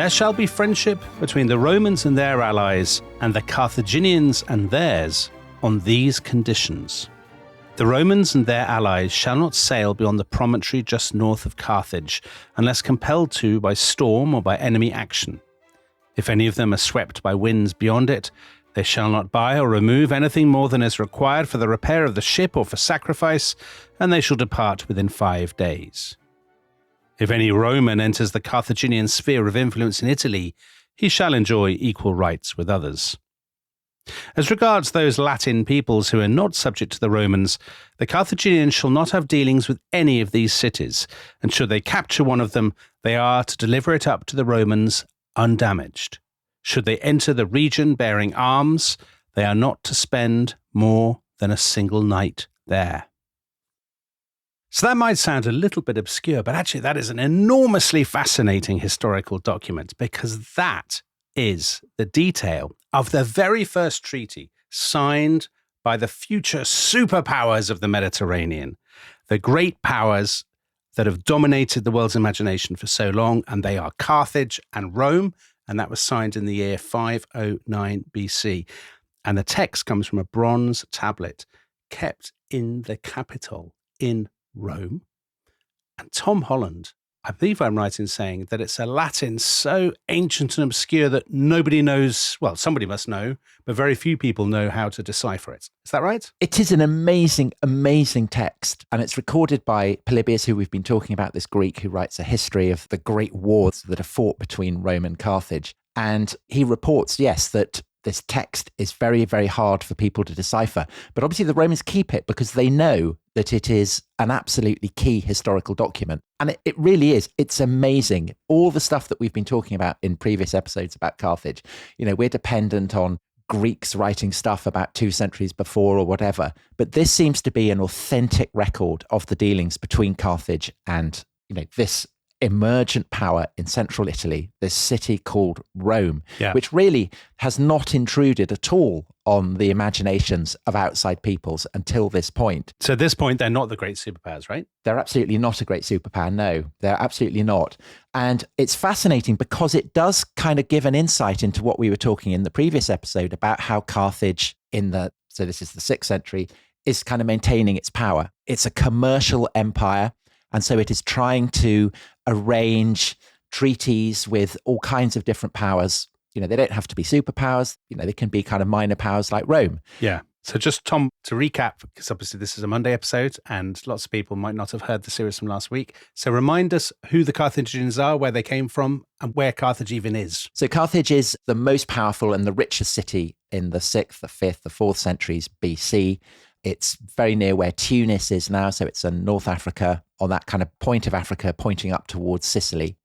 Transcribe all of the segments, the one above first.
there shall be friendship between the Romans and their allies, and the Carthaginians and theirs, on these conditions. The Romans and their allies shall not sail beyond the promontory just north of Carthage, unless compelled to by storm or by enemy action. If any of them are swept by winds beyond it, they shall not buy or remove anything more than is required for the repair of the ship or for sacrifice, and they shall depart within 5 days. If any Roman enters the Carthaginian sphere of influence in Italy, he shall enjoy equal rights with others. As regards those Latin peoples who are not subject to the Romans, the Carthaginians shall not have dealings with any of these cities, and should they capture one of them, they are to deliver it up to the Romans undamaged. Should they enter the region bearing arms, they are not to spend more than a single night there. So that might sound a little bit obscure, but actually that is an enormously fascinating historical document, because that is the detail of the very first treaty signed by the future superpowers of the Mediterranean, the great powers that have dominated the world's imagination for so long, and they are Carthage and Rome, and that was signed in the year 509 BC. And the text comes from a bronze tablet kept in the Capitol in Rome. And Tom Holland, I believe I'm right in saying that it's a Latin so ancient and obscure that nobody knows, well, somebody must know, but very few people know how to decipher it. Is that right? It is an amazing, amazing text. And it's recorded by Polybius, who we've been talking about, this Greek who writes a history of the great wars that are fought between Rome and Carthage. And he reports, yes, that this text is very, very hard for people to decipher. But obviously the Romans keep it because they know that it is an absolutely key historical document. And it really is. It's amazing. All the stuff that we've been talking about in previous episodes about Carthage, you know, we're dependent on Greeks writing stuff about 2 centuries before or whatever. But this seems to be an authentic record of the dealings between Carthage and, you know, this emergent power in central Italy, this city called Rome, which really has not intruded at all on the imaginations of outside peoples until this point. So at this point, they're not the great superpowers, right? They're absolutely not a great superpower. No, they're absolutely not. And it's fascinating because it does kind of give an insight into what we were talking in the previous episode about how Carthage so this is the 6th century, is kind of maintaining its power. It's a commercial empire. And so it is trying to arrange treaties with all kinds of different powers. You know, they don't have to be superpowers. You know, they can be kind of minor powers like Rome. Yeah. So just, Tom, to recap, because obviously this is a Monday episode and lots of people might not have heard the series from last week. So remind us who the Carthaginians are, where they came from, and where Carthage even is. So Carthage is the most powerful and the richest city in the 6th, the 5th, the 4th centuries BC. It's very near where Tunis is now. So it's in North Africa, on that kind of point of Africa pointing up towards Sicily.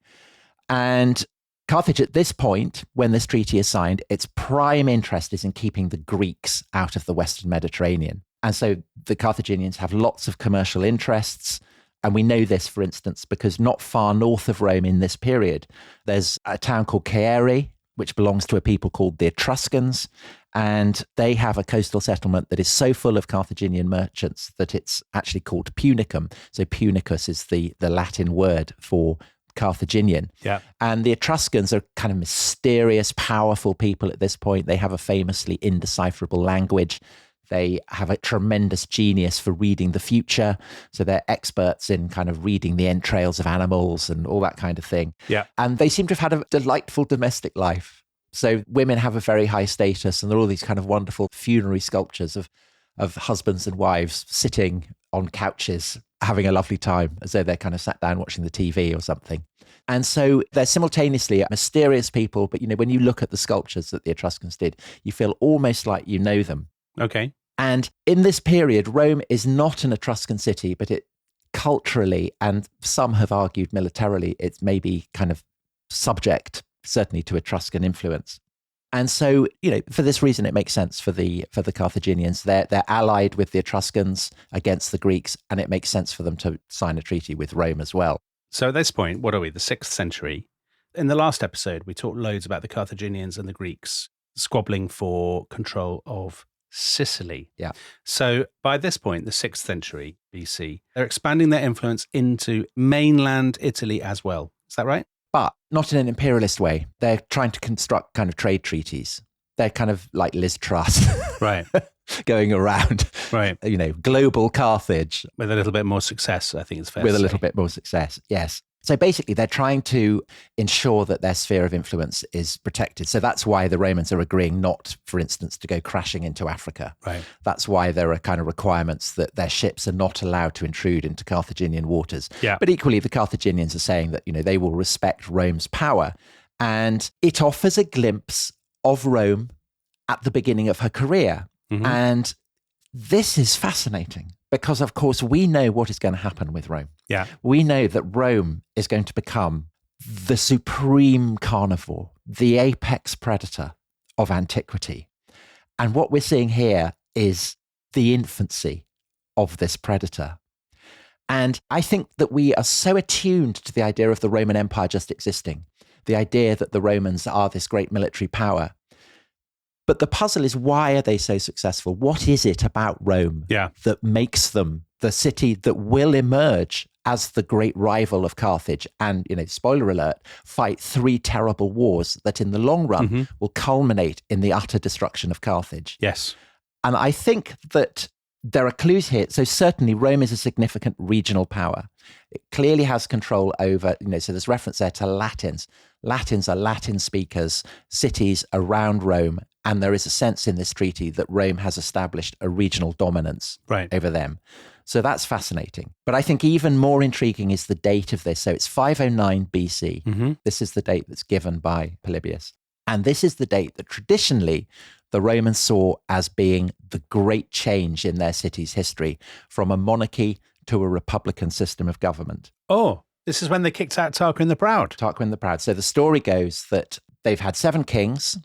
And Carthage at this point, when this treaty is signed, its prime interest is in keeping the Greeks out of the Western Mediterranean. And so the Carthaginians have lots of commercial interests. And we know this, for instance, because not far north of Rome in this period, there's a town called Caere, which belongs to a people called the Etruscans. And they have a coastal settlement that is so full of Carthaginian merchants that it's actually called Punicum. So Punicus is the Latin word for Carthaginian. Yeah. And the Etruscans are kind of mysterious, powerful people at this point. They have a famously indecipherable language. They have a tremendous genius for reading the future. So they're experts in kind of reading the entrails of animals and all that kind of thing. Yeah. And they seem to have had a delightful domestic life. So women have a very high status, and there are all these kind of wonderful funerary sculptures of husbands and wives sitting on couches, having a lovely time as though they're kind of sat down watching the TV or something. And so they're simultaneously mysterious people, but, you know, when you look at the sculptures that the Etruscans did, you feel almost like you know them. Okay. And in this period, Rome is not an Etruscan city, but it culturally, and some have argued militarily, it's maybe kind of subject, certainly, to Etruscan influence. And so, you know, for this reason, it makes sense for the Carthaginians. They're allied with the Etruscans against the Greeks, and it makes sense for them to sign a treaty with Rome as well. So at this point, what are we, the 6th century? In the last episode, we talked loads about the Carthaginians and the Greeks squabbling for control of Sicily. Yeah. So by this point, the 6th century BC, they're expanding their influence into mainland Italy as well. Is that right? but not in an imperialist way. They're trying to construct kind of trade treaties. They're kind of like Liz Truss. Right. Going around, Right. Global Carthage. With a little bit more success, I think it's fair to With a say. little bit more success, yes. So basically, they're trying to ensure that their sphere of influence is protected. So that's why the Romans are agreeing not, for instance, to go crashing into Africa. Right. That's why there are kind of requirements that their ships are not allowed to intrude into Carthaginian waters. Yeah. But equally, the Carthaginians are saying that, they will respect Rome's power. And it offers a glimpse of Rome at the beginning of her career. Mm-hmm. And this is fascinating because, of course, we know what is going to happen with Rome. Yeah. We know that Rome is going to become the supreme carnivore, the apex predator of antiquity. And what we're seeing here is the infancy of this predator. And I think that we are so attuned to the idea of the Roman Empire just existing, the idea that the Romans are this great military power. But the puzzle is, why are they so successful? What is it about Rome that makes them the city that will emerge as the great rival of Carthage and, spoiler alert, fight 3 terrible wars that in the long run will culminate in the utter destruction of Carthage? Yes. And I think that there are clues here. So certainly Rome is a significant regional power. It clearly has control over, so there's reference there to Latins. Latins are Latin speakers, cities around Rome. And there is a sense in this treaty that Rome has established a regional dominance over them. So that's fascinating. But I think even more intriguing is the date of this. So it's 509 BC. Mm-hmm. This is the date that's given by Polybius. And this is the date that traditionally the Romans saw as being the great change in their city's history, from a monarchy to a republican system of government. Oh, this is when they kicked out Tarquin the Proud. Tarquin the Proud. So the story goes that they've had 7 kings,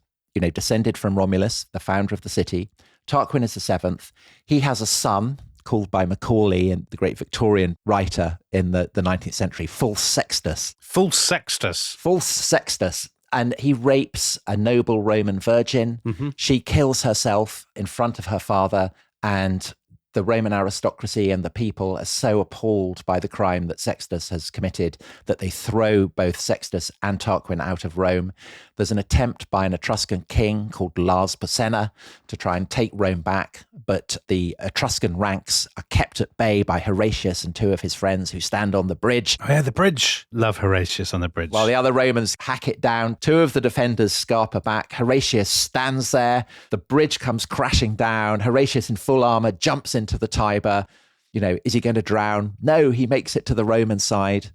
descended from Romulus, the founder of the city. Tarquin is the 7th. He has a son called by Macaulay, and the great Victorian writer in the 19th century, False Sextus. False Sextus. False Sextus. And he rapes a noble Roman virgin. Mm-hmm. She kills herself in front of her father, and the Roman aristocracy and the people are so appalled by the crime that Sextus has committed that they throw both Sextus and Tarquin out of Rome. There's an attempt by an Etruscan king called Lars Porsena to try and take Rome back, but the Etruscan ranks are kept at bay by Horatius and 2 of his friends who stand on the bridge. Oh yeah, the bridge. Love Horatius on the bridge. While the other Romans hack it down, 2 of the defenders scarper back. Horatius stands there. The bridge comes crashing down. Horatius in full armor jumps into the Tiber. Is he going to drown? No, he makes it to the Roman side.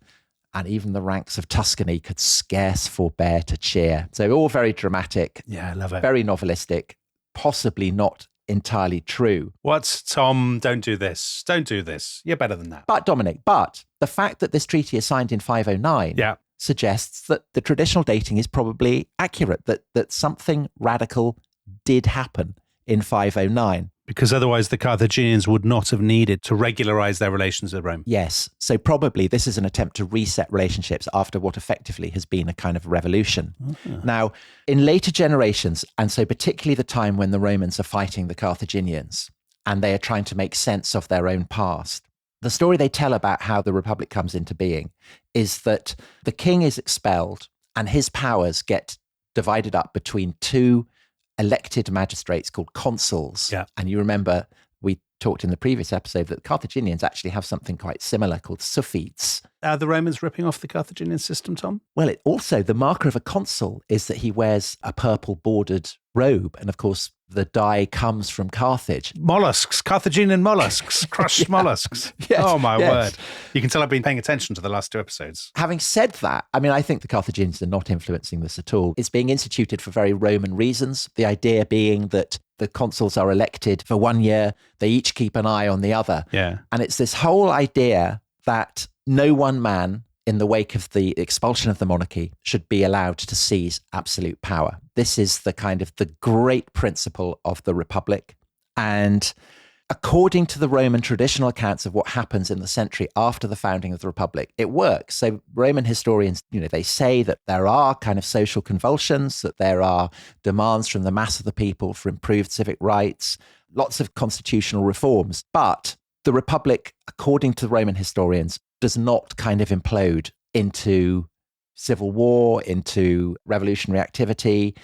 And even the ranks of Tuscany could scarce forbear to cheer. So all very dramatic. Yeah, I love it. Very novelistic, possibly not entirely true. What, Tom? Don't do this. Don't do this. You're better than that. But Dominic, the fact that this treaty is signed in 509 suggests that the traditional dating is probably accurate, that something radical did happen in 509. Because otherwise the Carthaginians would not have needed to regularize their relations with Rome. Yes. So probably this is an attempt to reset relationships after what effectively has been a kind of revolution. Uh-huh. Now, in later generations, and so particularly the time when the Romans are fighting the Carthaginians and they are trying to make sense of their own past, the story they tell about how the Republic comes into being is that the king is expelled and his powers get divided up between 2 elected magistrates called consuls. Yeah. And you remember we talked in the previous episode that the Carthaginians actually have something quite similar called suffetes. Are the Romans ripping off the Carthaginian system, Tom? Well, also the marker of a consul is that he wears a purple bordered robe. And of course, the dye comes from Carthage. Mollusks, Carthaginian mollusks, crushed mollusks. Yes, oh, my word. You can tell I've been paying attention to the last 2 episodes. Having said that, I think the Carthaginians are not influencing this at all. It's being instituted for very Roman reasons. The idea being that the consuls are elected for 1 year. They each keep an eye on the other. Yeah. And it's this whole idea that no one man, in the wake of the expulsion of the monarchy, should be allowed to seize absolute power. This is the kind of the great principle of the Republic. And according to the Roman traditional accounts of what happens in the century after the founding of the Republic, it works. So Roman historians, they say that there are kind of social convulsions, that there are demands from the mass of the people for improved civic rights, lots of constitutional reforms. But the Republic, according to the Roman historians, does not kind of implode into civil war, into revolutionary activity.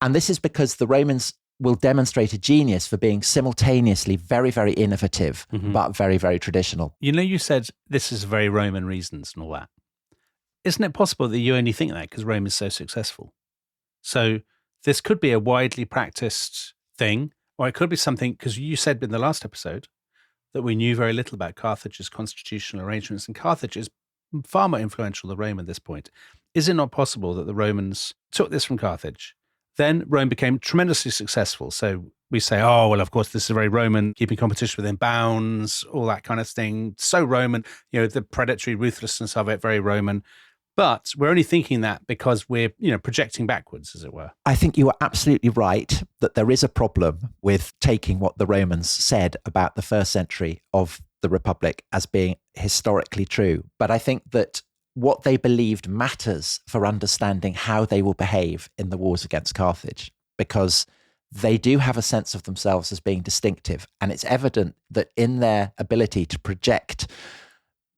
And this is because the Romans will demonstrate a genius for being simultaneously very, very innovative, but very, very traditional. You know, you said this is very Roman reasons and all that. Isn't it possible that you only think that because Rome is so successful? So this could be a widely practiced thing, or it could be something, because you said in the last episode that we knew very little about Carthage's constitutional arrangements, and Carthage is far more influential than Rome at this point. Is it not possible that the Romans took this from Carthage? Then Rome became tremendously successful. So we say, oh, well, of course, this is very Roman, keeping competition within bounds, all that kind of thing. So Roman, the predatory ruthlessness of it, very Roman. But we're only thinking that because we're, projecting backwards, as it were. I think you are absolutely right that there is a problem with taking what the Romans said about the first century of the Republic as being historically true. But I think that what they believed matters for understanding how they will behave in the wars against Carthage, because they do have a sense of themselves as being distinctive. And it's evident that in their ability to project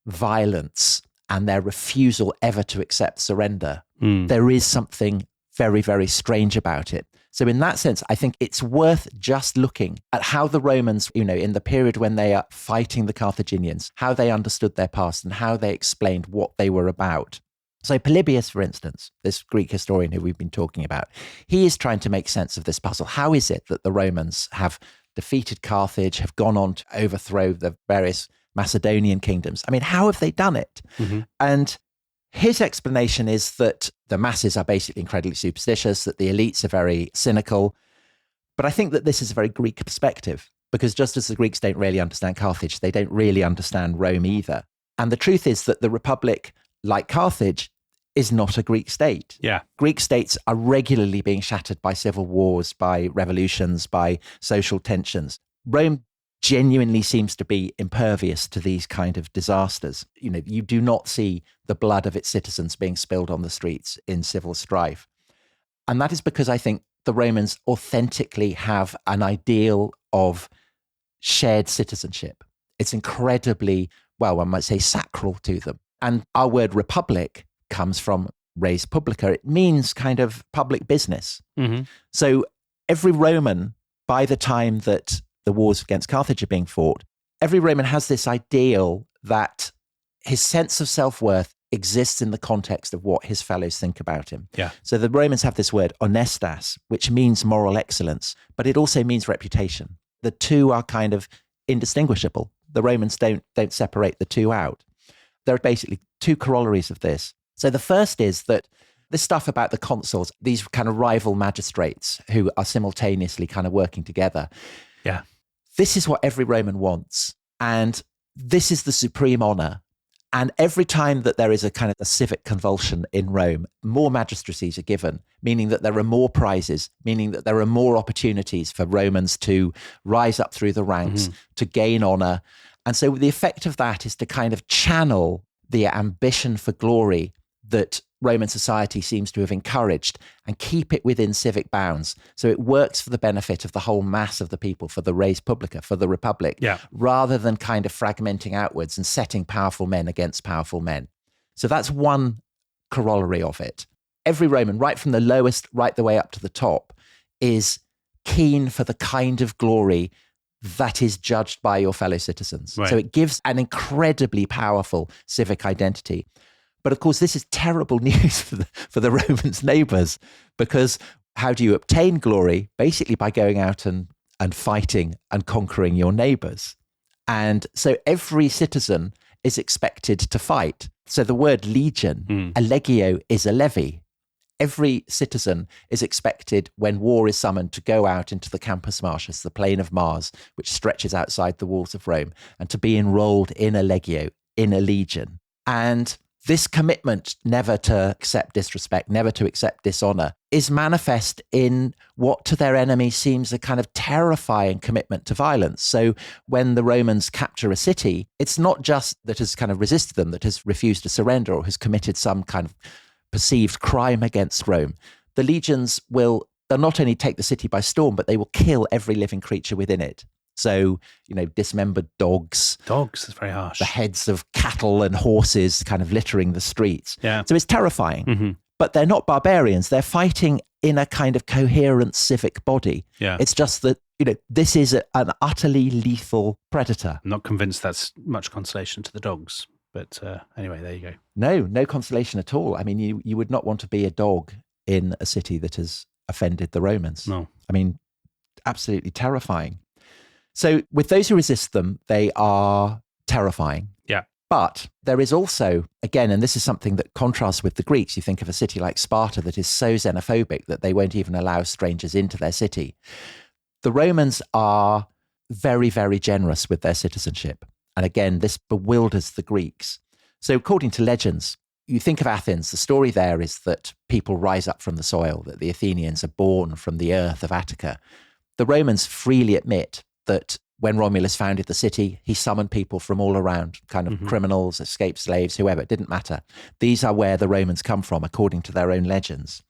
violence and their refusal ever to accept surrender, there is something very, very strange about it. So in that sense, I think it's worth just looking at how the Romans, in the period when they are fighting the Carthaginians, how they understood their past and how they explained what they were about. So Polybius, for instance, this Greek historian who we've been talking about, he is trying to make sense of this puzzle. How is it that the Romans have defeated Carthage, have gone on to overthrow the various Macedonian kingdoms? I mean, how have they done it? And his explanation is that the masses are basically incredibly superstitious, that the elites are very cynical. But I think that this is a very Greek perspective, because just as the Greeks don't really understand Carthage, they don't really understand Rome either. And the truth is that the Republic, like Carthage, is not a Greek state. Yeah. Greek states are regularly being shattered by civil wars, by revolutions, by social tensions. Rome genuinely seems to be impervious to these kind of disasters. You do not see the blood of its citizens being spilled on the streets in civil strife. And that is because I think the Romans authentically have an ideal of shared citizenship. It's incredibly, well, one might say sacral to them. And our word republic comes from res publica. It means kind of public business. So every Roman, by the time that the wars against Carthage are being fought, every Roman has this ideal that his sense of self-worth exists in the context of what his fellows think about him. Yeah. So the Romans have this word honestas, which means moral excellence, but it also means reputation. The two are kind of indistinguishable. The Romans don't separate the two out. There are basically two corollaries of this. So the first is that this stuff about the consuls, these kind of rival magistrates who are simultaneously kind of working together. Yeah. This is what every Roman wants. And this is the supreme honor. And every time that there is a kind of a civic convulsion in Rome, more magistracies are given, meaning that there are more prizes, meaning that there are more opportunities for Romans to rise up through the ranks, to gain honor. And so the effect of that is to kind of channel the ambition for glory that Roman society seems to have encouraged and keep it within civic bounds. So it works for the benefit of the whole mass of the people, for the res publica, for the Republic, rather than kind of fragmenting outwards and setting powerful men against powerful men. So that's one corollary of it. Every Roman, right from the lowest right the way up to the top, is keen for the kind of glory that is judged by your fellow citizens. Right. So it gives an incredibly powerful civic identity. But of course, this is terrible news for the Romans' neighbors, because how do you obtain glory? Basically by going out and fighting and conquering your neighbors. And so every citizen is expected to fight. So the word legion, a legio, is a levy. Every citizen is expected, when war is summoned, to go out into the Campus Martius, the plain of Mars, which stretches outside the walls of Rome, and to be enrolled in a legio, in a legion. And this commitment never to accept disrespect, never to accept dishonor, is manifest in what to their enemies seems a kind of terrifying commitment to violence. So when the Romans capture a city, it's not just that has kind of resisted them, that has refused to surrender or has committed some kind of perceived crime against Rome. The legions they'll not only take the city by storm, but they will kill every living creature within it. So, dismembered dogs. Dogs is very harsh. The heads of cattle and horses kind of littering the streets. Yeah. So it's terrifying. Mm-hmm. But they're not barbarians. They're fighting in a kind of coherent civic body. Yeah. It's just that, this is an utterly lethal predator. I'm not convinced that's much consolation to the dogs. But anyway, there you go. No consolation at all. I mean, you would not want to be a dog in a city that has offended the Romans. No. I mean, absolutely terrifying. So with those who resist them, they are terrifying. Yeah. But there is also, again, and this is something that contrasts with the Greeks, you think of a city like Sparta that is so xenophobic that they won't even allow strangers into their city. The Romans are very, very generous with their citizenship. And again, this bewilders the Greeks. So according to legends, you think of Athens, the story there is that people rise up from the soil, that the Athenians are born from the earth of Attica. The Romans freely admit that when Romulus founded the city, he summoned people from all around, kind of criminals, escaped slaves, whoever, it didn't matter. These are where the Romans come from, according to their own legends.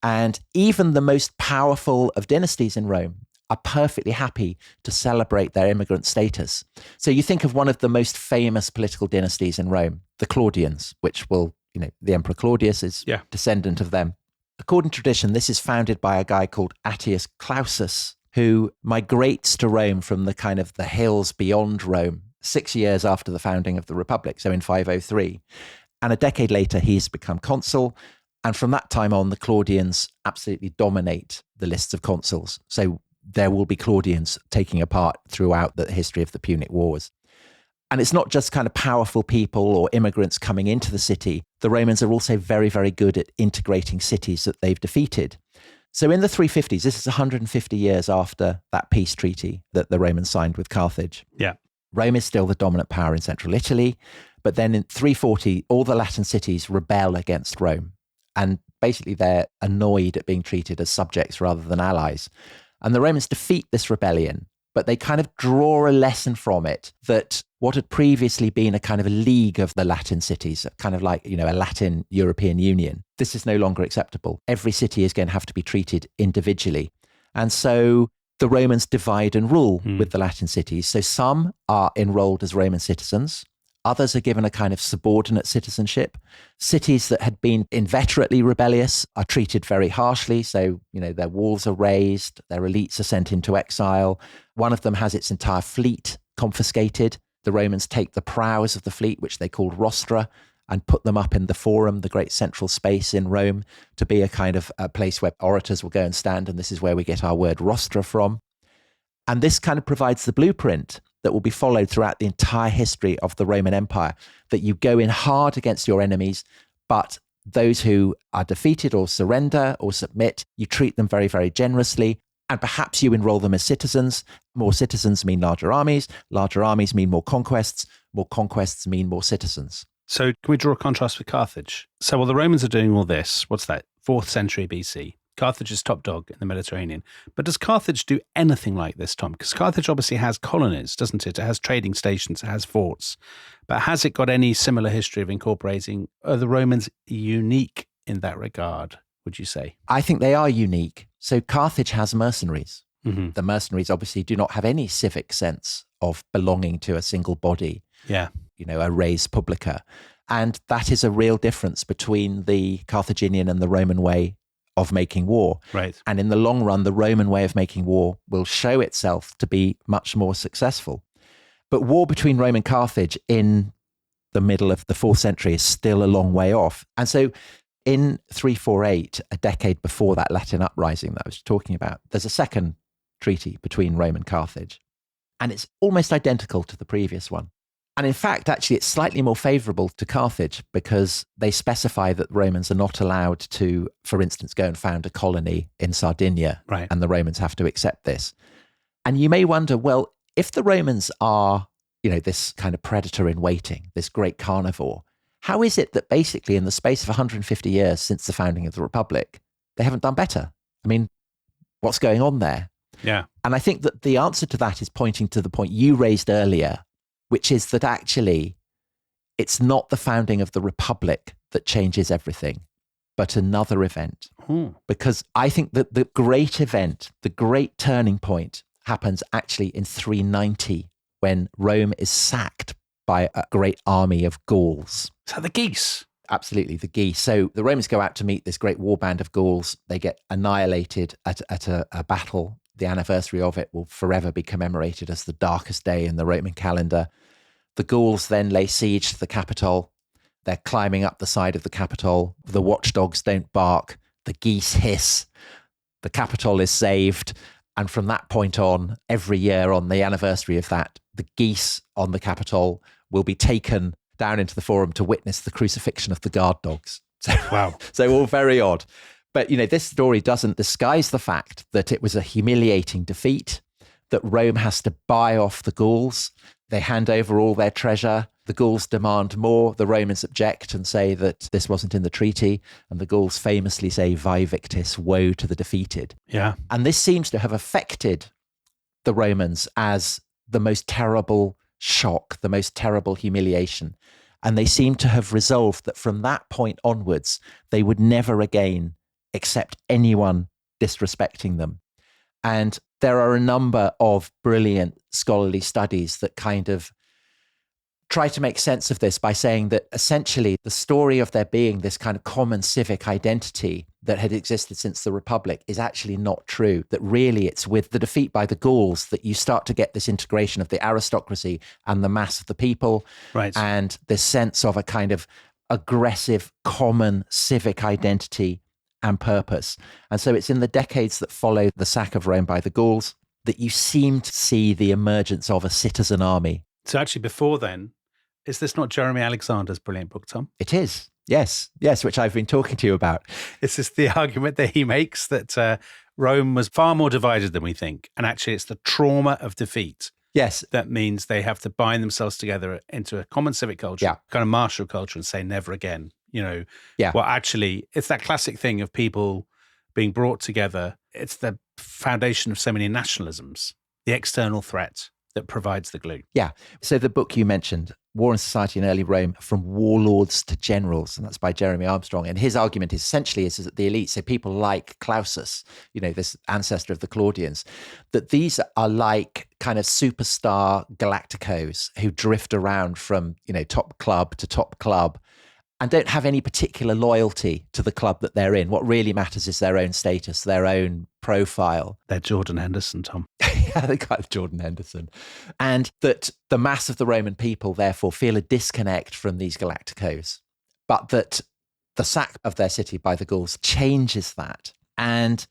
And even the most powerful of dynasties in Rome are perfectly happy to celebrate their immigrant status. So you think of one of the most famous political dynasties in Rome, the Claudians, which will, the Emperor Claudius is descendant of them. According to tradition, this is founded by a guy called Attius Clausus, who migrates to Rome from the kind of the hills beyond Rome 6 years after the founding of the Republic, so in 503. And a decade later, he's become consul. And from that time on, the Claudians absolutely dominate the lists of consuls. So there will be Claudians taking a part throughout the history of the Punic Wars. And it's not just kind of powerful people or immigrants coming into the city. The Romans are also very, very good at integrating cities that they've defeated. So in the 350s, this is 150 years after that peace treaty that the Romans signed with Carthage. Yeah. Rome is still the dominant power in central Italy. But then in 340, all the Latin cities rebel against Rome. And basically they're annoyed at being treated as subjects rather than allies. And the Romans defeat this rebellion, but they kind of draw a lesson from it that what had previously been a kind of a league of the Latin cities, kind of like, a Latin European Union, this is no longer acceptable. Every city is going to have to be treated individually. And so the Romans divide and rule with the Latin cities. So some are enrolled as Roman citizens. Others are given a kind of subordinate citizenship. Cities that had been inveterately rebellious are treated very harshly. So, their walls are razed, their elites are sent into exile. One of them has its entire fleet confiscated. The Romans take the prows of the fleet, which they called rostra, and put them up in the Forum, the great central space in Rome, to be a kind of a place where orators will go and stand. And this is where we get our word rostra from. And this kind of provides the blueprint that will be followed throughout the entire history of the Roman Empire, that you go in hard against your enemies, but those who are defeated or surrender or submit, you treat them very, very generously, and perhaps you enroll them as citizens. More citizens mean larger armies mean more conquests mean more citizens. So can we draw a contrast with Carthage? So while the Romans are doing all this, what's that, 4th century BC, Carthage is top dog in the Mediterranean. But does Carthage do anything like this, Tom? Because Carthage obviously has colonies, doesn't it? It has trading stations, it has forts. But has it got any similar history of incorporating? Are the Romans unique in that regard, would you say? I think they are unique. So Carthage has mercenaries. Mm-hmm. The mercenaries obviously do not have any civic sense of belonging to a single body. Yeah. A res publica. And that is a real difference between the Carthaginian and the Roman way of making war. Right. And in the long run, the Roman way of making war will show itself to be much more successful. But war between Rome and Carthage in the middle of the 4th century is still a long way off. And so in 348, a decade before that Latin uprising that I was talking about, there's a second treaty between Rome and Carthage. And it's almost identical to the previous one. And in fact, actually, it's slightly more favorable to Carthage because they specify that Romans are not allowed to, for instance, go and found a colony in Sardinia. Right. And the Romans have to accept this. And you may wonder, well, if the Romans are, this kind of predator in waiting, this great carnivore, how is it that basically in the space of 150 years since the founding of the Republic, they haven't done better? I mean, what's going on there? Yeah. And I think that the answer to that is pointing to the point you raised earlier, which is that actually it's not the founding of the Republic that changes everything, but another event. Because I think that the great event, the great turning point happens actually in 390 when Rome is sacked by a great army of Gauls. So the geese. Absolutely, the geese. So the Romans go out to meet this great warband of Gauls. They get annihilated at a battle. The anniversary of it will forever be commemorated as the darkest day in the Roman calendar. The Gauls then lay siege to the Capitol. They're climbing up the side of the Capitol. The watchdogs don't bark. The geese hiss. The Capitol is saved. And from that point on, every year on the anniversary of that, the geese on the Capitol will be taken down into the forum to witness the crucifixion of the guard dogs. So, Wow. So all very odd. But, this story doesn't disguise the fact that it was a humiliating defeat, that Rome has to buy off the Gauls. They hand over all their treasure. The Gauls demand more. The Romans object and say that this wasn't in the treaty. And the Gauls famously say, "Vae victis," woe to the defeated. Yeah. And this seems to have affected the Romans as the most terrible shock, the most terrible humiliation. And they seem to have resolved that from that point onwards, they would never again accept anyone disrespecting them. And there are a number of brilliant scholarly studies that kind of try to make sense of this by saying that essentially the story of there being this kind of common civic identity that had existed since the Republic is actually not true, that really it's with the defeat by the Gauls that you start to get this integration of the aristocracy and the mass of the people, Right. and this sense of a kind of aggressive common civic identity and purpose. And so it's in the decades that follow the sack of Rome by the Gauls that you seem to see the emergence of a citizen army. So actually before then, is this not Jeremy Alexander's brilliant book, Tom? It is. Yes, which I've been talking to you about. Is this the argument that he makes that Rome was far more divided than we think? And actually it's the trauma of defeat. Yes. That means they have to bind themselves together into a common civic culture, kind of martial culture, and say never again. Well, actually, it's that classic thing of people being brought together. It's the foundation of so many nationalisms, the external threat that provides the glue. Yeah. So the book you mentioned, War and Society in Early Rome, From Warlords to Generals, and that's by Jeremy Armstrong. And his argument essentially is that the elite, so people like Clausus, this ancestor of the Claudians, that these are like kind of superstar galacticos who drift around from, top club to top club and don't have any particular loyalty to the club that they're in. What really matters is their own status, their own profile. They're Jordan Henderson, Tom. Yeah, they got Jordan Henderson. And that the mass of the Roman people, therefore, feel a disconnect from these galacticos, but that the sack of their city by the Gauls changes that. And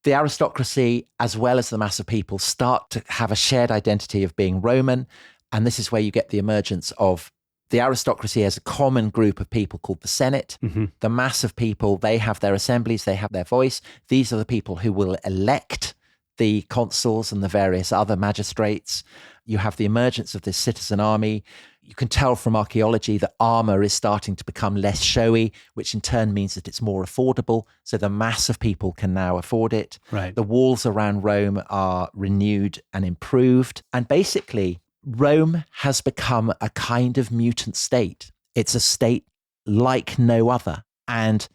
the aristocracy, as well as the mass of people, start to have a shared identity of being Roman. And this is where you get the emergence of the aristocracy as a common group of people called the Senate. Mm-hmm. The mass of people, they have their assemblies, they have their voice. These are the people who will elect the consuls and the various other magistrates. You have the emergence of this citizen army. You can tell from archaeology that armor is starting to become less showy, which in turn means that it's more affordable. So the mass of people can now afford it. Right. The walls around Rome are renewed and improved. And basically, Rome has become a kind of mutant state. It's a state like no other. And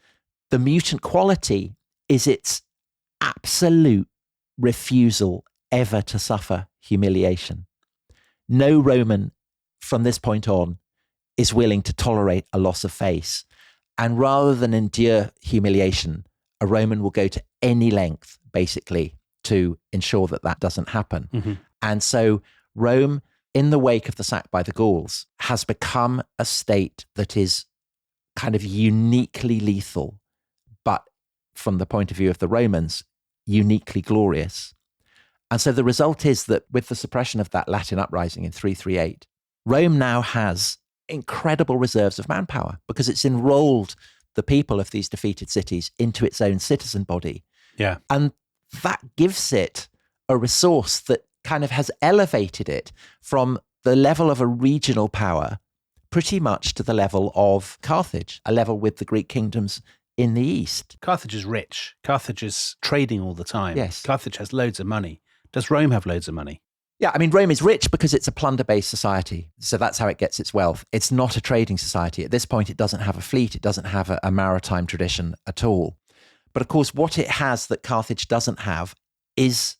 the mutant quality is its absolute refusal ever to suffer humiliation. No Roman from this point on is willing to tolerate a loss of face. And rather than endure humiliation, a Roman will go to any length, basically, to ensure that that doesn't happen. Mm-hmm. And so Rome, in the wake of the sack by the Gauls, has become a state that is kind of uniquely lethal, but from the point of view of the Romans, uniquely glorious. And so the result is that with the suppression of that Latin uprising in 338, Rome now has incredible reserves of manpower because it's enrolled the people of these defeated cities into its own citizen body. Yeah. And that gives it a resource that kind of has elevated it from the level of a regional power pretty much to the level of Carthage, a level with the Greek kingdoms in the east. Carthage is rich. Carthage is trading all the time. Yes. Carthage has loads of money. Does Rome have loads of money? Yeah, I mean, Rome is rich because it's a plunder-based society. So that's how it gets its wealth. It's not a trading society. At this point, it doesn't have a fleet. It doesn't have a maritime tradition at all. But of course, what it has that Carthage doesn't have is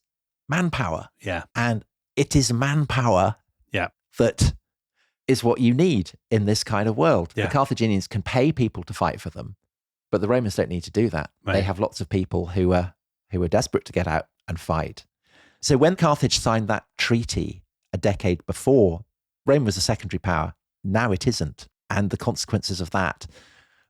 manpower. Yeah. And it is manpower Yeah. that is what you need in this kind of world. Yeah. The Carthaginians can pay people to fight for them, but the Romans don't need to do that. Right. They have lots of people who are desperate to get out and fight. So when Carthage signed that treaty a decade before, Rome was a secondary power. Now it isn't. And the consequences of that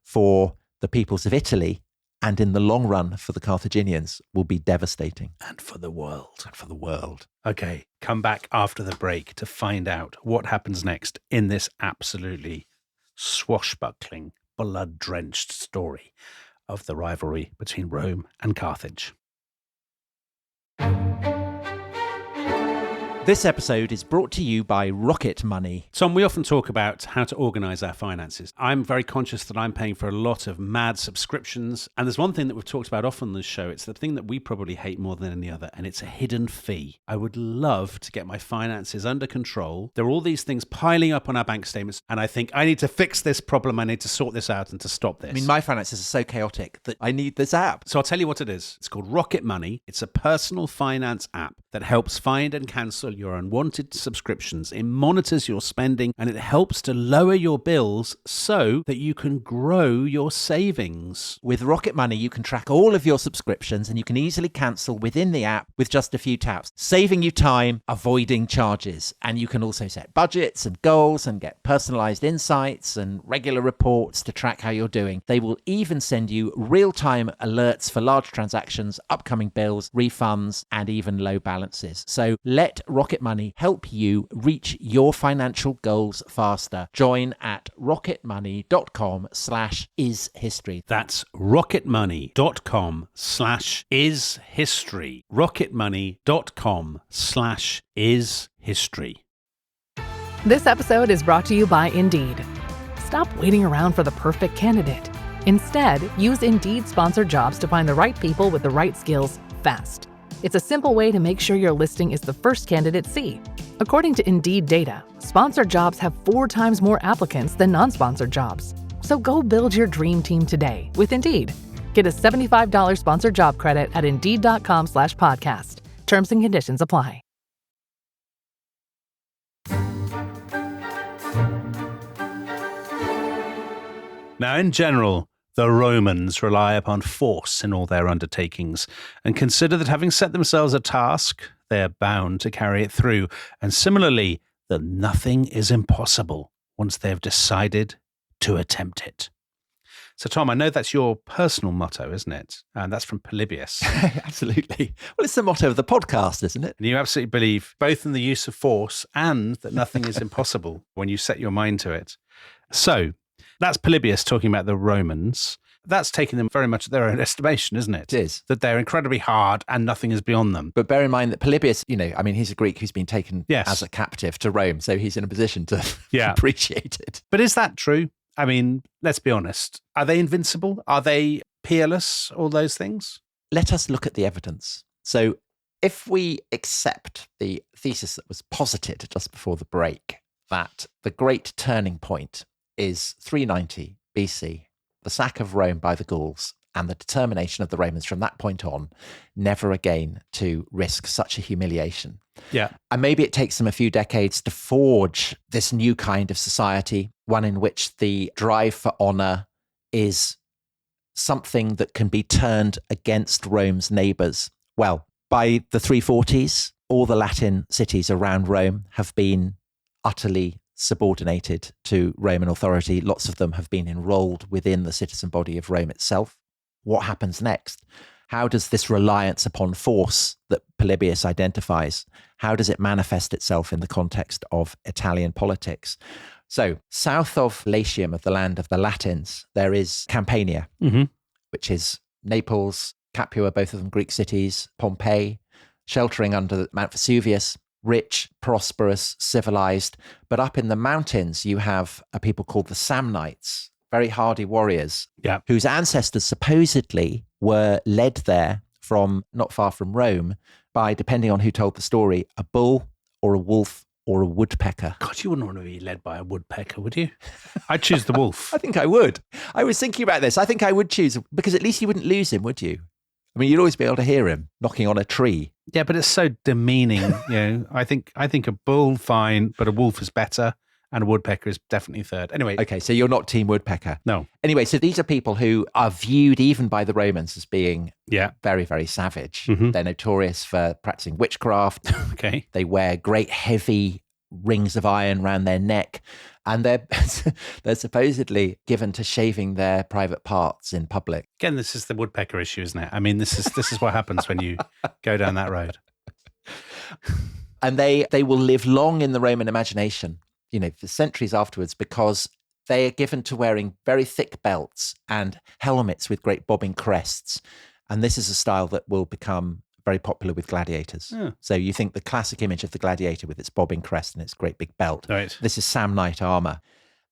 for the peoples of Italy and in the long run for the Carthaginians will be devastating. And for the world. Okay, come back after the break to find out what happens next in this absolutely swashbuckling, blood-drenched story of the rivalry between Rome and Carthage. This episode is brought to you by Rocket Money. Tom, we often talk about how to organise our finances. I'm very conscious that I'm paying for a lot of mad subscriptions. And there's one thing that we've talked about often on this show. It's the thing that we probably hate more than any other, and it's a hidden fee. I would love to get my finances under control. There are all these things piling up on our bank statements, and I think I need to fix this problem. I need to sort this out and to stop this. I mean, my finances are so chaotic that I need this app. So I'll tell you what it is. It's called Rocket Money. It's a personal finance app that helps find and cancel your unwanted subscriptions. It monitors your spending and it helps to lower your bills so that you can grow your savings. With Rocket Money, you can track all of your subscriptions and you can easily cancel within the app with just a few taps, saving you time, avoiding charges. And you can also set budgets and goals and get personalized insights and regular reports to track how you're doing. They will even send you real-time alerts for large transactions, upcoming bills, refunds, and even low balances. So let Rocket Money help you reach your financial goals faster. Join at rocketmoney.com/ishistory. That's rocketmoney.com/ishistory. rocketmoney.com/ishistory. This episode is brought to you by Indeed. Stop waiting around for the perfect candidate. Instead, use Indeed sponsored jobs to find the right people with the right skills fast. It's a simple way to make sure your listing is the first candidates see. According to Indeed data, sponsored jobs have 4 times more applicants than non-sponsored jobs. So go build your dream team today with Indeed. Get a $75 sponsored job credit at Indeed.com/podcast. Terms and conditions apply. Now, in general, the Romans rely upon force in all their undertakings and consider that having set themselves a task, they are bound to carry it through. And similarly, that nothing is impossible once they have decided to attempt it. So, Tom, I know that's your personal motto, isn't it? And that's from Polybius. Absolutely. Well, it's the motto of the podcast, isn't it? And you absolutely believe both in the use of force and that nothing is impossible when you set your mind to it. So, that's Polybius talking about the Romans. That's taking them very much at their own estimation, isn't it? It is. That they're incredibly hard and nothing is beyond them. But bear in mind that Polybius, he's a Greek who's been taken Yes. as a captive to Rome. So he's in a position to Yeah. appreciate it. But is that true? I mean, let's be honest. Are they invincible? Are they peerless? All those things? Let us look at the evidence. So if we accept the thesis that was posited just before the break, that the great turning point is 390 BC, the sack of Rome by the Gauls, and the determination of the Romans from that point on never again to risk such a humiliation. Yeah. And maybe it takes them a few decades to forge this new kind of society, one in which the drive for honor is something that can be turned against Rome's neighbors. Well, by the 340s, all the Latin cities around Rome have been utterly subordinated to Roman authority. Lots of them have been enrolled within the citizen body of Rome itself. What happens next? How does this reliance upon force that Polybius identifies, how does it manifest itself in the context of Italian politics? So south of Latium, of the land of the Latins, there is Campania, which is Naples, Capua, both of them Greek cities, Pompeii, sheltering under Mount Vesuvius, rich, prosperous, civilized. But up in the mountains, you have a people called the Samnites, very hardy warriors, whose ancestors supposedly were led there from not far from Rome by, depending on who told the story, a bull or a wolf or a woodpecker. God, you wouldn't want to be led by a woodpecker, would you? I'd choose the wolf. I think I would. I was thinking about this. I think I would choose, because at least you wouldn't lose him, would you? I mean, you'd always be able to hear him knocking on a tree. Yeah, but it's so demeaning. I think a bull, fine, but a wolf is better. And a woodpecker is definitely third. Anyway. Okay, so you're not team woodpecker. No. Anyway, so these are people who are viewed even by the Romans as being very, very savage. Mm-hmm. They're notorious for practicing witchcraft. Okay. They wear great heavy rings of iron around their neck. And they're supposedly given to shaving their private parts in public. Again, this is the woodpecker issue, isn't it? I mean, this is what happens when you go down that road. And they will live long in the Roman imagination, for centuries afterwards, because they are given to wearing very thick belts and helmets with great bobbing crests. And this is a style that will become very popular with gladiators. Yeah. So you think the classic image of the gladiator with its bobbing crest and its great big belt. Right. This is Samnite armor.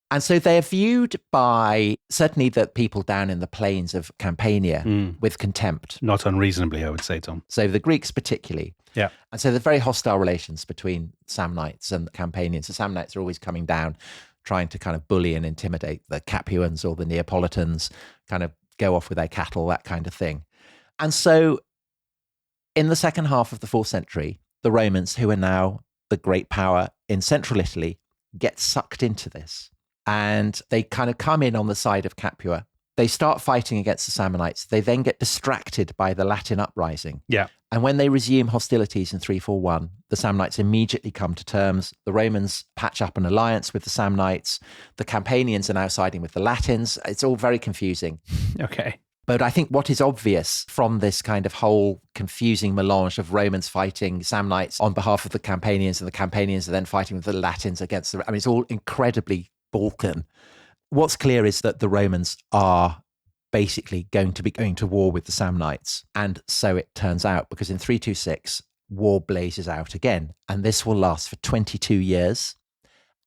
And so they're viewed by certainly the people down in the plains of Campania with contempt. Not unreasonably, I would say, Tom. So the Greeks particularly. Yeah. And so there are very hostile relations between Samnites and Campanians. The Samnites are always coming down, trying to kind of bully and intimidate the Capuans or the Neapolitans, kind of go off with their cattle, that kind of thing. And so in the second half of the 4th century, the Romans, who are now the great power in central Italy, get sucked into this. And they kind of come in on the side of Capua. They start fighting against the Samnites. They then get distracted by the Latin uprising. Yeah. And when they resume hostilities in 341, the Samnites immediately come to terms. The Romans patch up an alliance with the Samnites. The Campanians are now siding with the Latins. It's all very confusing. Okay. But I think what is obvious from this kind of whole confusing melange of Romans fighting Samnites on behalf of the Campanians, and the Campanians are then fighting with the Latins against the... I mean, it's all incredibly Balkan. What's clear is that the Romans are basically going to be going to war with the Samnites. And so it turns out, because in 326, war blazes out again. And this will last for 22 years.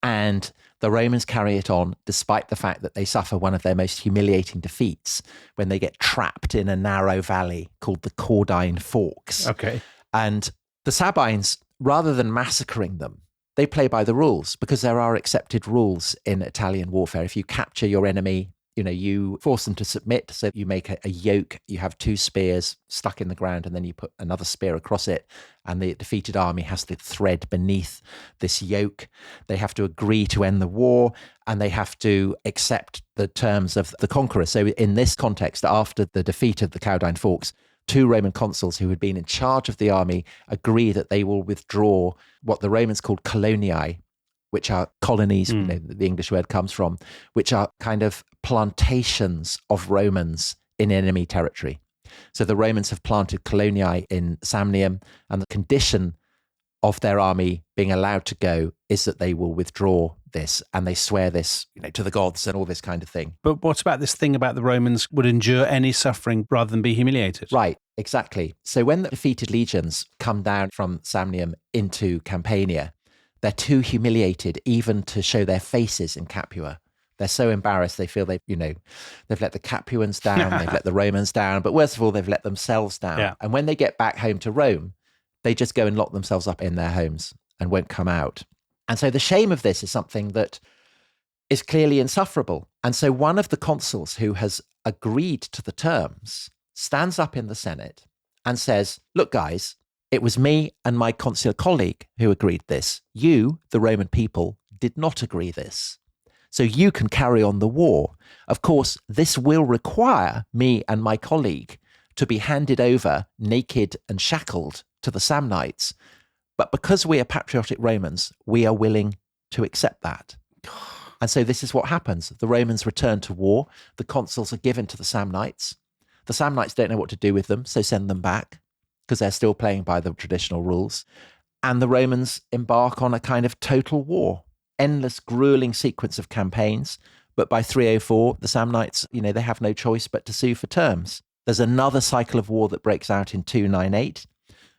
And the Romans carry it on despite the fact that they suffer one of their most humiliating defeats when they get trapped in a narrow valley called the Caudine Forks. Okay. And the Sabines, rather than massacring them, they play by the rules, because there are accepted rules in Italian warfare. If you capture your enemy, you force them to submit. So you make a yoke, you have 2 spears stuck in the ground, and then you put another spear across it. And the defeated army has to thread beneath this yoke. They have to agree to end the war, and they have to accept the terms of the conqueror. So in this context, after the defeat of the Caudine Forks, 2 Roman consuls who had been in charge of the army agree that they will withdraw what the Romans called coloniae, which are colonies, the English word comes from, which are kind of plantations of Romans in enemy territory. So the Romans have planted coloniae in Samnium, and the condition of their army being allowed to go is that they will withdraw this, and they swear this, to the gods and all this kind of thing. But what about this thing about the Romans would endure any suffering rather than be humiliated? Right, exactly. So when the defeated legions come down from Samnium into Campania, they're too humiliated even to show their faces in Capua. They're so embarrassed. They feel they've let the Capuans down, they've let the Romans down, but worst of all, they've let themselves down. Yeah. And when they get back home to Rome, they just go and lock themselves up in their homes and won't come out. And so the shame of this is something that is clearly insufferable. And so one of the consuls who has agreed to the terms stands up in the Senate and says, look, guys, it was me and my consular colleague who agreed this. You, the Roman people, did not agree this. So you can carry on the war. Of course, this will require me and my colleague to be handed over naked and shackled to the Samnites. But because we are patriotic Romans, we are willing to accept that. And so this is what happens. The Romans return to war. The consuls are given to the Samnites. The Samnites don't know what to do with them, so send them back, because they're still playing by the traditional rules. And the Romans embark on a kind of total war, endless, grueling sequence of campaigns. But by 304, the Samnites, they have no choice but to sue for terms. There's another cycle of war that breaks out in 298.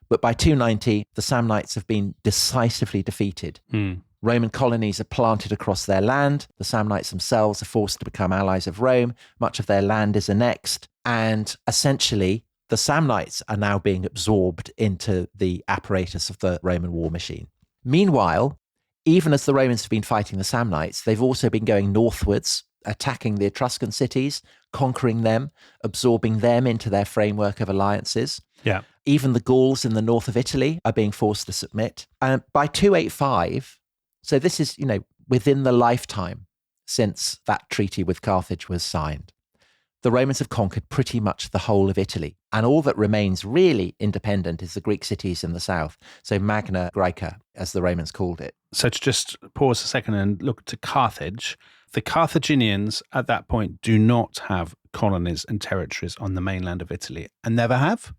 But by 290, the Samnites have been decisively defeated. Roman colonies are planted across their land. The Samnites themselves are forced to become allies of Rome. Much of their land is annexed. And essentially, the Samnites are now being absorbed into the apparatus of the Roman war machine. Meanwhile, even as the Romans have been fighting the Samnites, they've also been going northwards attacking the Etruscan cities, conquering them, absorbing them into their framework of alliances. Yeah. Even the Gauls in the north of Italy are being forced to submit. And by 285, so this is, within the lifetime since that treaty with Carthage was signed, the Romans have conquered pretty much the whole of Italy. And all that remains really independent is the Greek cities in the south. So Magna Graeca, as the Romans called it. So to just pause a second and look to Carthage, the Carthaginians at that point do not have colonies and territories on the mainland of Italy and never have.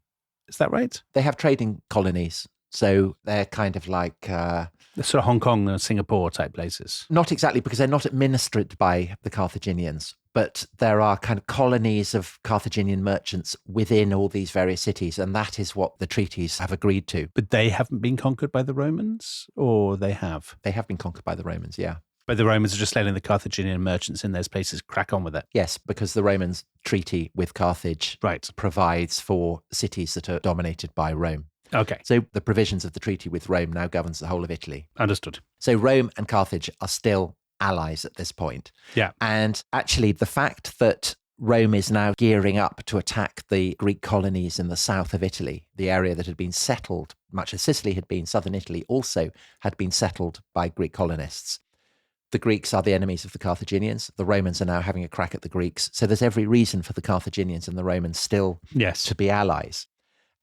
Is that right? They have trading colonies. So they're kind of like... The sort of Hong Kong and Singapore type places. Not exactly, because they're not administered by the Carthaginians, but there are kind of colonies of Carthaginian merchants within all these various cities, and that is what the treaties have agreed to. But they haven't been conquered by the Romans, or they have? They have been conquered by the Romans, yeah. But the Romans are just letting the Carthaginian merchants in those places crack on with it. Yes, because the Romans' treaty with Carthage provides for cities that are dominated by Rome. Okay. So the provisions of the treaty with Rome now governs the whole of Italy. Understood. So Rome and Carthage are still allies at this point. Yeah. And actually, the fact that Rome is now gearing up to attack the Greek colonies in the south of Italy, the area that had been settled, much as Sicily had been, southern Italy also had been settled by Greek colonists. The Greeks are the enemies of the Carthaginians. The Romans are now having a crack at the Greeks. So there's every reason for the Carthaginians and the Romans still to be allies.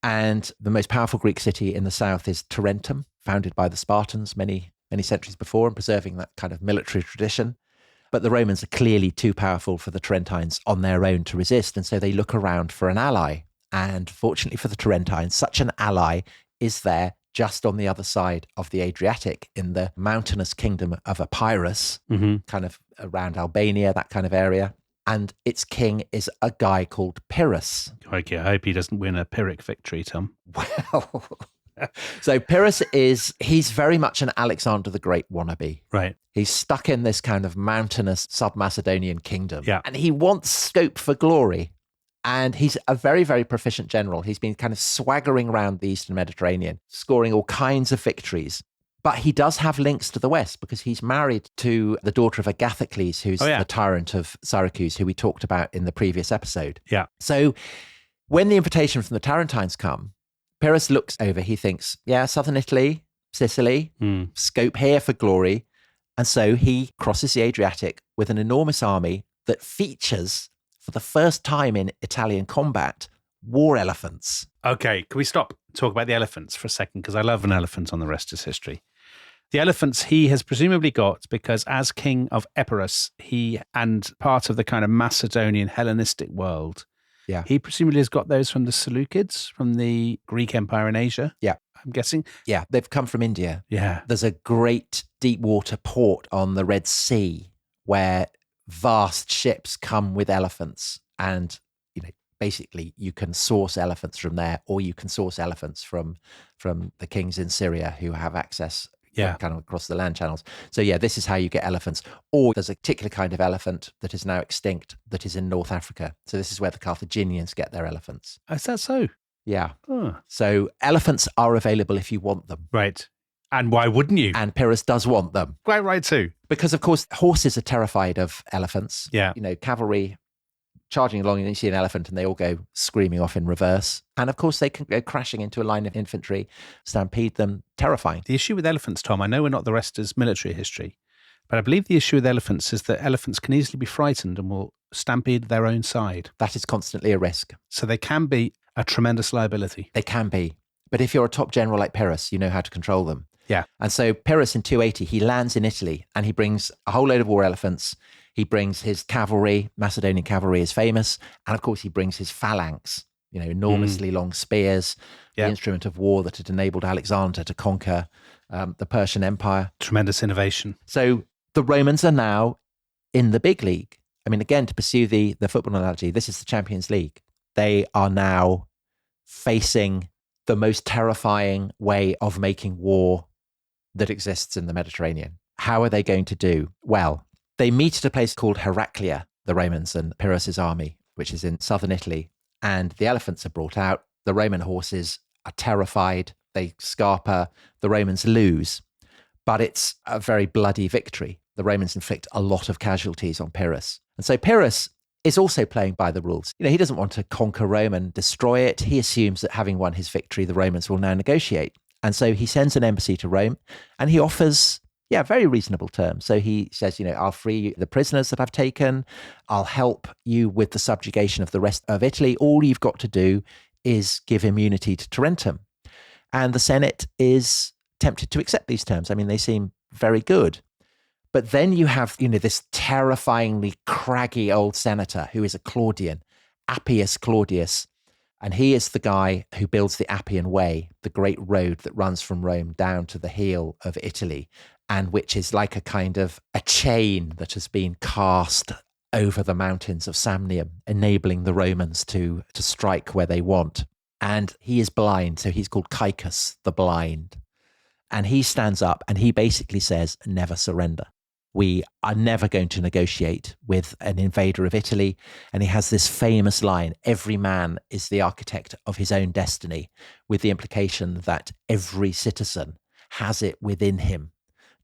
And the most powerful Greek city in the south is Tarentum, founded by the Spartans many centuries before and preserving that kind of military tradition. But the Romans are clearly too powerful for the Tarentines on their own to resist. And so they look around for an ally. And fortunately for the Tarentines, such an ally is there just on the other side of the Adriatic in the mountainous kingdom of Epirus, kind of around Albania, that kind of area. And its king is a guy called Pyrrhus. I hope he doesn't win a Pyrrhic victory, Tom. Well, so Pyrrhus he's very much an Alexander the Great wannabe. Right. He's stuck in this kind of mountainous sub-Macedonian kingdom. Yeah. And he wants scope for glory. And he's a very, very proficient general. He's been kind of swaggering around the Eastern Mediterranean, scoring all kinds of victories. But he does have links to the West because he's married to the daughter of Agathocles, who's the tyrant of Syracuse, who we talked about in the previous episode. Yeah. So when the invitation from the Tarentines come, Pyrrhus looks over, he thinks, southern Italy, Sicily, scope here for glory. And so he crosses the Adriatic with an enormous army that features, for the first time in Italian combat, war elephants. Okay, can we stop and talk about the elephants for a second? Because I love an elephant on the rest is history. The elephants he has presumably got because as king of Epirus, he and part of the kind of Macedonian Hellenistic world, he presumably has got those from the Seleucids, from the Greek Empire in Asia. Yeah. I'm guessing. Yeah, they've come from India. Yeah. There's a great deep water port on the Red Sea where vast ships come with elephants and basically you can source elephants from there, or you can source elephants from the kings in Syria who have access kind of across the land channels. So this is how you get elephants. Or there's a particular kind of elephant that is now extinct that is in North Africa. So this is where the Carthaginians get their elephants. Is that so? Yeah. Oh. So elephants are available if you want them. Right. And why wouldn't you? And Pyrrhus does want them. Quite right too. Because of course horses are terrified of elephants. Yeah. Cavalry charging along and you see an elephant and they all go screaming off in reverse. And of course they can go crashing into a line of infantry, stampede them, terrifying. The issue with elephants, Tom, I know we're not the rest as military history, but I believe the issue with elephants is that elephants can easily be frightened and will stampede their own side. That is constantly a risk. So they can be a tremendous liability. They can be. But if you're a top general like Pyrrhus, you know how to control them. Yeah. And so Pyrrhus in 280, he lands in Italy and he brings a whole load of war elephants. He brings his cavalry. Macedonian cavalry is famous. And of course, he brings his phalanx, enormously long spears, the instrument of war that had enabled Alexander to conquer the Persian Empire. Tremendous innovation. So the Romans are now in the big league. I mean, again, to pursue the football analogy, this is the Champions League. They are now facing the most terrifying way of making war that exists in the Mediterranean. How are they going to do? Well, they meet at a place called Heraclea, the Romans and Pyrrhus's army, which is in southern Italy. And the elephants are brought out. The Roman horses are terrified. They scarper. The Romans lose. But it's a very bloody victory. the Romans inflict a lot of casualties on Pyrrhus. And so Pyrrhus is also playing by the rules. He doesn't want to conquer Rome and destroy it. He assumes that having won his victory, the Romans will now negotiate. And so he sends an embassy to Rome and he offers, very reasonable terms. So he says, I'll free the prisoners that I've taken. I'll help you with the subjugation of the rest of Italy. All you've got to do is give immunity to Tarentum. And the Senate is tempted to accept these terms. I mean, they seem very good. But then you have, this terrifyingly craggy old senator who is a Claudian, Appius Claudius. And he is the guy who builds the Appian Way, the great road that runs from Rome down to the heel of Italy, and which is like a kind of a chain that has been cast over the mountains of Samnium, enabling the Romans to strike where they want. And he is blind, so he's called Caecus the Blind. And he stands up and he basically says, never surrender. We are never going to negotiate with an invader of Italy. And he has this famous line, every man is the architect of his own destiny, with the implication that every citizen has it within him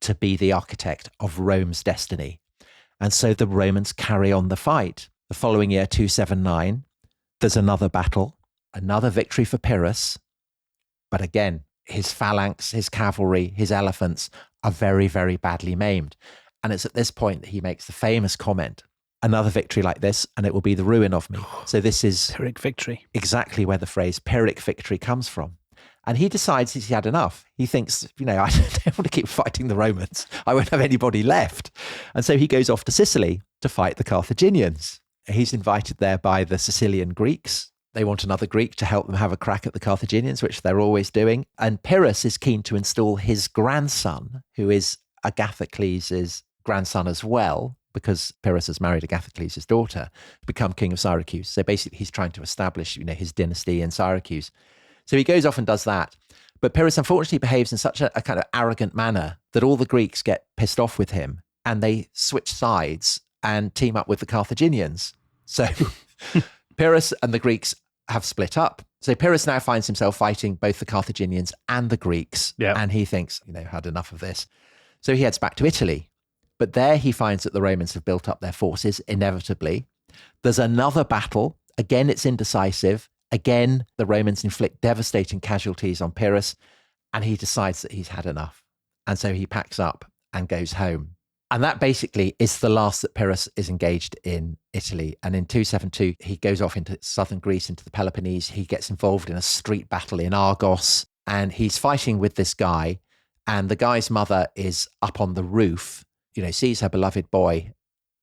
to be the architect of Rome's destiny. And so the Romans carry on the fight. The following year, 279, there's another battle, another victory for Pyrrhus. But again, his phalanx, his cavalry, his elephants are very, very badly maimed. And it's at this point that he makes the famous comment, another victory like this, and it will be the ruin of me. So this is Pyrrhic victory. Exactly where the phrase Pyrrhic victory comes from. And he decides he's had enough. He thinks, I don't want to keep fighting the Romans. I won't have anybody left. And so he goes off to Sicily to fight the Carthaginians. He's invited there by the Sicilian Greeks. They want another Greek to help them have a crack at the Carthaginians, which they're always doing. And Pyrrhus is keen to install his grandson, who is Agathocles' grandson as well, because Pyrrhus has married Agathocles' daughter, to become king of Syracuse. So basically he's trying to establish, his dynasty in Syracuse. So he goes off and does that. But Pyrrhus unfortunately behaves in such a kind of arrogant manner that all the Greeks get pissed off with him and they switch sides and team up with the Carthaginians. So Pyrrhus and the Greeks have split up. So Pyrrhus now finds himself fighting both the Carthaginians and the Greeks. Yeah. And he thinks, had enough of this. So he heads back to Italy. But there he finds that the Romans have built up their forces, inevitably. There's another battle. Again, it's indecisive. Again, the Romans inflict devastating casualties on Pyrrhus, and he decides that he's had enough. And so he packs up and goes home. And that basically is the last that Pyrrhus is engaged in Italy. And in 272, he goes off into southern Greece, into the Peloponnese. He gets involved in a street battle in Argos, and he's fighting with this guy. And the guy's mother is up on the roof, sees her beloved boy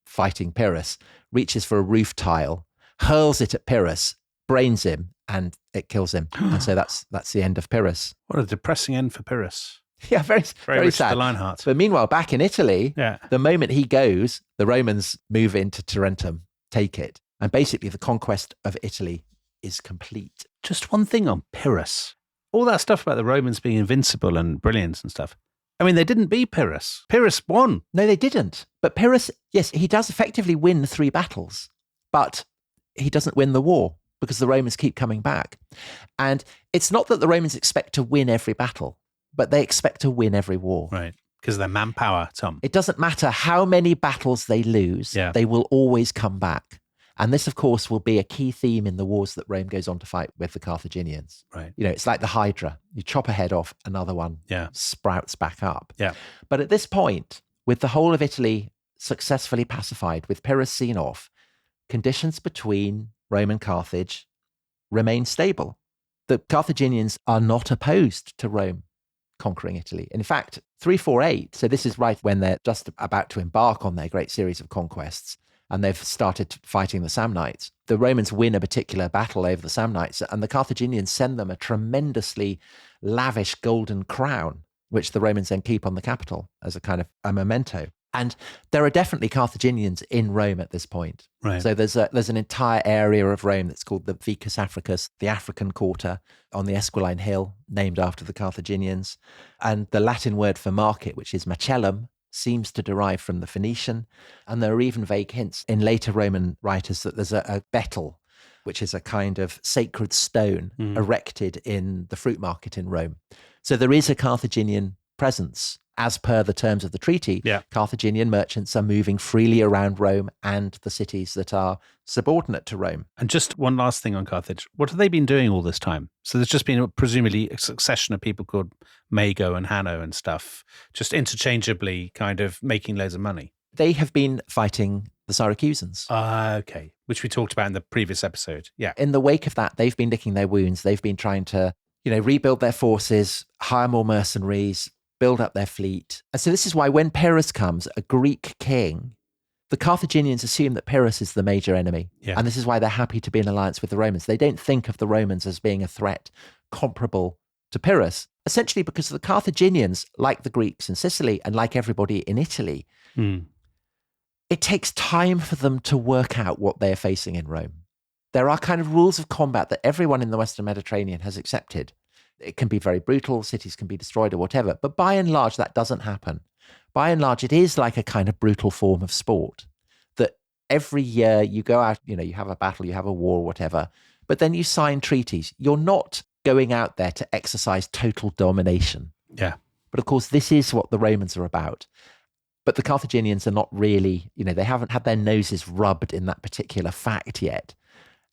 fighting Pyrrhus, reaches for a roof tile, hurls it at Pyrrhus, brains him, and it kills him. And so that's the end of Pyrrhus. What a depressing end for Pyrrhus. Yeah, very Richard sad. the Lionheart. But meanwhile, back in Italy, Yeah. the moment he goes, the Romans move into Tarentum, take it. And basically the conquest of Italy is complete. Just one thing on Pyrrhus. All that stuff about the Romans being invincible and brilliant and stuff. I mean, they didn't beat Pyrrhus. Pyrrhus won. No, they didn't. But Pyrrhus, yes, he does effectively win 3 battles, but he doesn't win the war because the Romans keep coming back. And it's not that the Romans expect to win every battle, but they expect to win every war. Right. Because they're manpower, Tom. It doesn't matter how many battles they lose, they will always come back. And this, of course, will be a key theme in the wars that Rome goes on to fight with the Carthaginians. Right. It's like the Hydra. You chop a head off, another one sprouts back up. Yeah. But at this point, with the whole of Italy successfully pacified, with Pyrrhus seen off, conditions between Rome and Carthage remain stable. The Carthaginians are not opposed to Rome conquering Italy. In fact, 348, so this is right when they're just about to embark on their great series of conquests, and they've started fighting the Samnites. The Romans win a particular battle over the Samnites, and the Carthaginians send them a tremendously lavish golden crown, which the Romans then keep on the capital as a kind of a memento. And there are definitely Carthaginians in Rome at this point. Right. So there's an entire area of Rome that's called the Vicus Africus, the African Quarter, on the Esquiline Hill, named after the Carthaginians. And the Latin word for market, which is macellum, seems to derive from the Phoenician. And there are even vague hints in later Roman writers that there's a betel, which is a kind of sacred stone erected in the fruit market in Rome. So there is a Carthaginian presence. As per the terms of the treaty, Yeah. Carthaginian merchants are moving freely around Rome and the cities that are subordinate to Rome. And just one last thing on Carthage. What have they been doing all this time? So there's just been presumably a succession of people called Mago and Hanno and stuff, just interchangeably kind of making loads of money. They have been fighting the Syracusans. Okay. Which we talked about in the previous episode. Yeah. In the wake of that, they've been licking their wounds. They've been trying to, rebuild their forces, hire more mercenaries, build up their fleet. And so this is why when Pyrrhus comes, a Greek king, the Carthaginians assume that Pyrrhus is the major enemy. Yeah. And this is why they're happy to be in alliance with the Romans. They don't think of the Romans as being a threat comparable to Pyrrhus, essentially because the Carthaginians, like the Greeks in Sicily and like everybody in Italy, it takes time for them to work out what they are facing in Rome. There are kind of rules of combat that everyone in the Western Mediterranean has accepted. It can be very brutal, cities can be destroyed or whatever, but by and large, that doesn't happen. By and large, it is like a kind of brutal form of sport that every year you go out, you have a battle, you have a war, whatever, but then you sign treaties. You're not going out there to exercise total domination. Yeah. But of course, this is what the Romans are about. But the Carthaginians are not really, they haven't had their noses rubbed in that particular fact yet.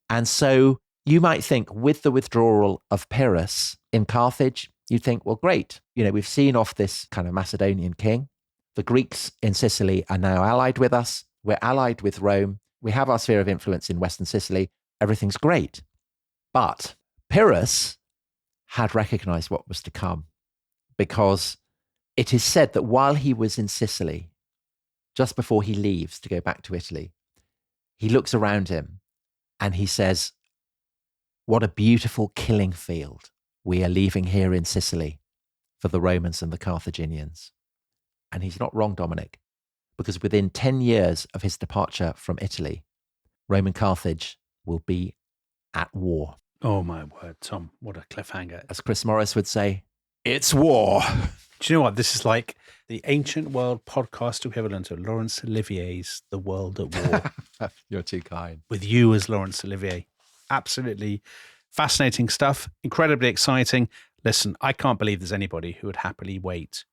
And so you might think with the withdrawal of Pyrrhus in Carthage, you'd think, well, great. We've seen off this kind of Macedonian king. The Greeks in Sicily are now allied with us. We're allied with Rome. We have our sphere of influence in Western Sicily. Everything's great. But Pyrrhus had recognized what was to come, because it is said that while he was in Sicily, just before he leaves to go back to Italy, he looks around him and he says, what a beautiful killing field we are leaving here in Sicily for the Romans and the Carthaginians. And he's not wrong, Dominic, because within 10 years of his departure from Italy, Roman Carthage will be at war. Oh, my word, Tom. What a cliffhanger. As Chris Morris would say, it's war. Do you know what? This is like the ancient world podcast equivalent of Laurence Olivier's The World at War. You're too kind. With you as Laurence Olivier. Absolutely fascinating stuff. Incredibly exciting. Listen, I can't believe there's anybody who would happily wait,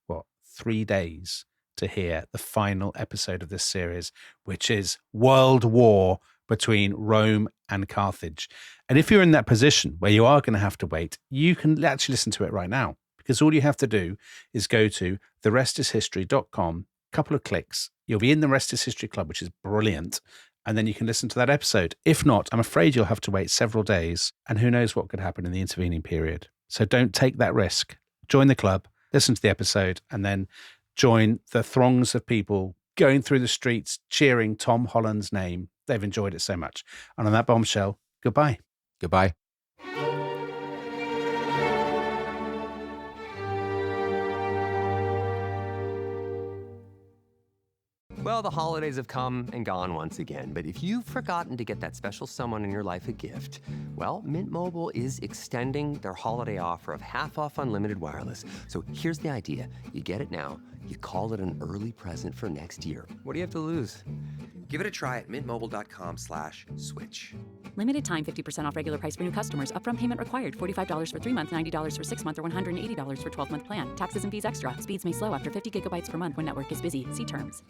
3 days to hear the final episode of this series, which is World War between Rome and Carthage. And if you're in that position where you are going to have to wait, you can actually listen to it right now, because all you have to do is go to therestishistory.com, couple of clicks. You'll be in the Rest is History Club, which is brilliant. And then you can listen to that episode. If not, I'm afraid you'll have to wait several days, and who knows what could happen in the intervening period. So don't take that risk. Join the club, listen to the episode, and then join the throngs of people going through the streets cheering Tom Holland's name. They've enjoyed it so much. And on that bombshell, goodbye. Goodbye. Well, the holidays have come and gone once again, but if you've forgotten to get that special someone in your life a gift, well, Mint Mobile is extending their holiday offer of half off unlimited wireless. So here's the idea. You get it now, you call it an early present for next year. What do you have to lose? Give it a try at mintmobile.com/switch. Limited time 50% off regular price for new customers. Upfront payment required. $45 for 3 months, $90 for 6 months, or $180 for 12-month plan. Taxes and fees extra. Speeds may slow after 50 gigabytes per month when network is busy. See terms.